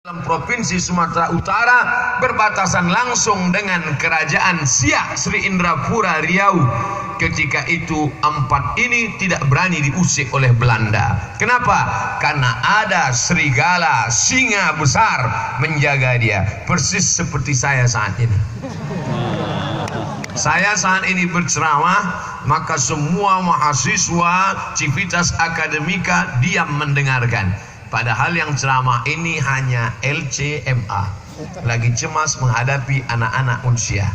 Dalam provinsi Sumatera Utara berbatasan langsung dengan kerajaan Siak Sri Indrapura Riau. Ketika itu empat ini tidak berani diusik oleh Belanda. Kenapa? Karena ada serigala singa besar menjaga dia, persis seperti saya saat ini. Saya saat ini berceramah, maka semua mahasiswa Civitas Akademika diam mendengarkan. Padahal yang ceramah ini hanya LCMA, lagi cemas menghadapi anak-anak unsia.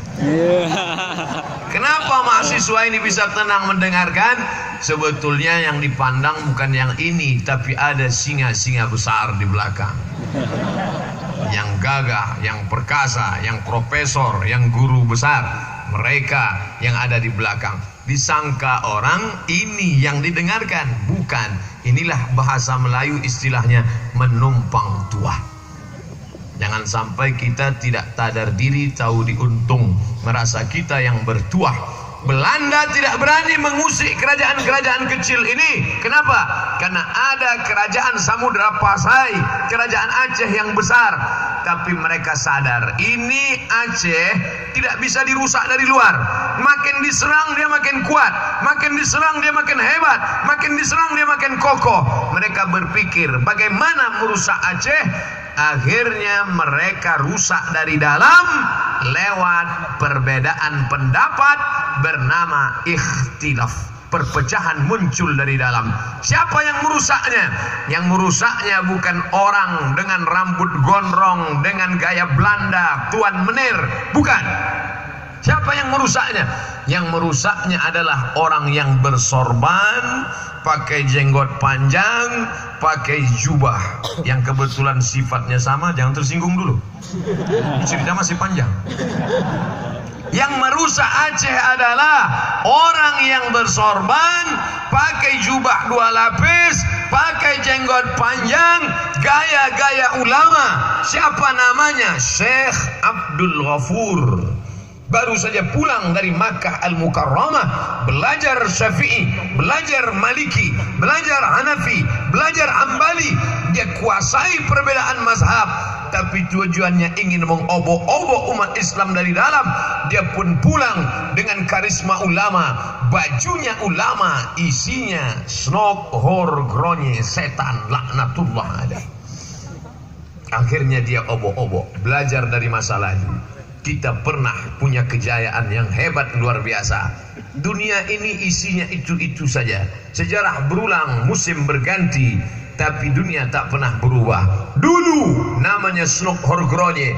Kenapa mahasiswa ini bisa tenang mendengarkan? Sebetulnya yang dipandang bukan yang ini, tapi ada singa-singa besar di belakang. Yang gagah, yang perkasa, yang profesor, yang guru besar. Mereka yang ada di belakang. Disangka orang ini yang didengarkan, bukan. Inilah bahasa Melayu istilahnya menumpang tuah. Jangan sampai kita tidak sadar diri, tahu diuntung, merasa kita yang bertuah. Belanda tidak berani mengusik kerajaan-kerajaan kecil ini. Kenapa? Karena ada kerajaan Samudra Pasai, kerajaan Aceh yang besar. Tapi mereka sadar, ini Aceh tidak bisa dirusak dari luar. Makin diserang dia makin kuat, makin diserang dia makin hebat, makin diserang dia makin kokoh. Mereka berpikir bagaimana merusak Aceh. Akhirnya mereka rusak dari dalam lewat perbedaan pendapat bernama ikhtilaf. Perpecahan muncul dari dalam. Siapa yang merusaknya? Yang merusaknya bukan orang dengan rambut gondrong, dengan gaya Belanda, Tuan Menir. Bukan. Siapa yang merusaknya? Yang merusaknya adalah orang yang bersorban, pakai jenggot panjang, pakai jubah, yang kebetulan sifatnya sama. Jangan tersinggung dulu, cerita masih panjang. Yang merusak Aceh adalah orang yang bersorban, pakai jubah 2 lapis, pakai jenggot panjang, gaya-gaya ulama. Siapa namanya? Syekh Abdul Ghafur. Baru saja pulang dari Makkah Al-Mukarramah, belajar Syafi'i, belajar Maliki, belajar Hanafi, belajar Hambali. Dia kuasai perbedaan mazhab, tapi tujuannya ingin mengobok-obok umat Islam dari dalam. Dia pun pulang dengan karisma ulama, bajunya ulama, isinya snok, hor, gronye, setan, laknatullah ada. Akhirnya dia obok-obok, belajar dari masa lalu. Kita pernah punya kejayaan yang hebat luar biasa. Dunia ini isinya itu-itu saja. Sejarah berulang, musim berganti, tapi dunia tak pernah berubah. Dulu namanya Snok Horgronye,